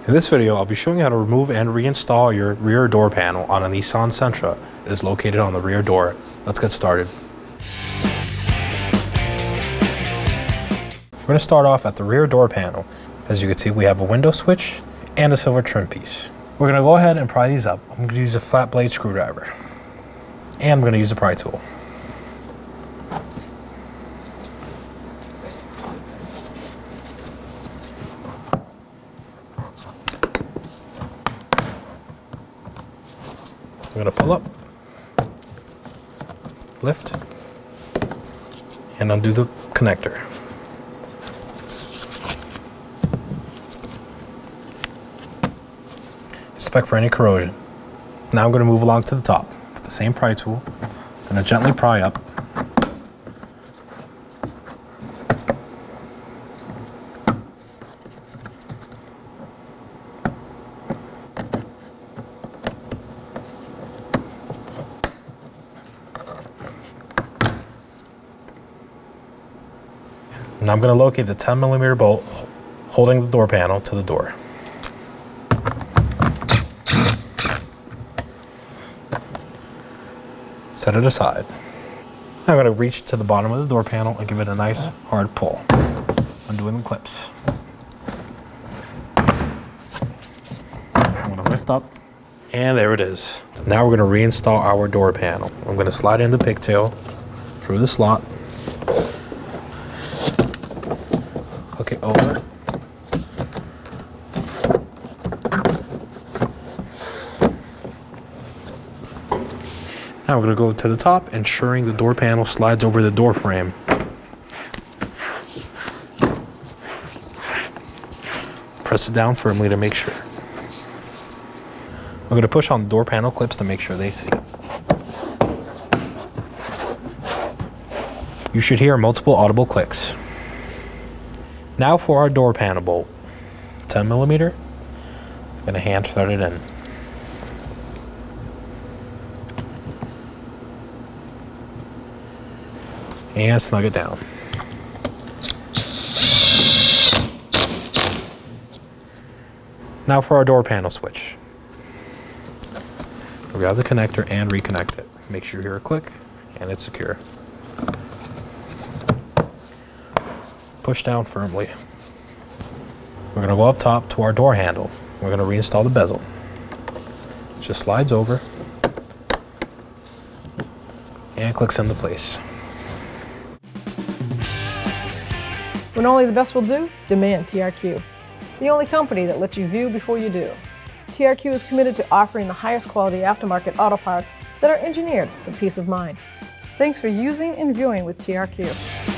In this video, I'll be showing you how to remove and reinstall your rear door panel on a Nissan Sentra that is located on the rear door. Let's get started. We're going to start off at the rear door panel. As you can see, we have a window switch and a silver trim piece. We're going to go ahead and pry these up. I'm going to use a flat blade screwdriver. And I'm going to use a pry tool. I'm going to pull up, lift, and undo the connector. Inspect for any corrosion. Now I'm going to move along to the top with the same pry tool. I'm going to gently pry up. Now I'm going to locate the 10mm bolt holding the door panel to the door. Set it aside. Now I'm going to reach to the bottom of the door panel and give it a nice hard pull, undoing the clips. I'm going to lift up, and there it is. Now we're going to reinstall our door panel. I'm going to slide in the pigtail through the slot. Hook it over. Now we're going to go to the top, ensuring the door panel slides over the door frame. Press it down firmly to make sure. We're going to push on the door panel clips to make sure they seat. You should hear multiple audible clicks. Now for our door panel bolt. 10mm. I'm going to hand thread it in. And snug it down. Now for our door panel switch. We'll grab the connector and reconnect it. Make sure you hear a click and it's secure. Push down firmly. We're going to go up top to our door handle. We're going to reinstall the bezel. It just slides over and clicks into place. When only the best will do, demand TRQ. The only company that lets you view before you do. TRQ is committed to offering the highest quality aftermarket auto parts that are engineered for peace of mind. Thanks for using and viewing with TRQ.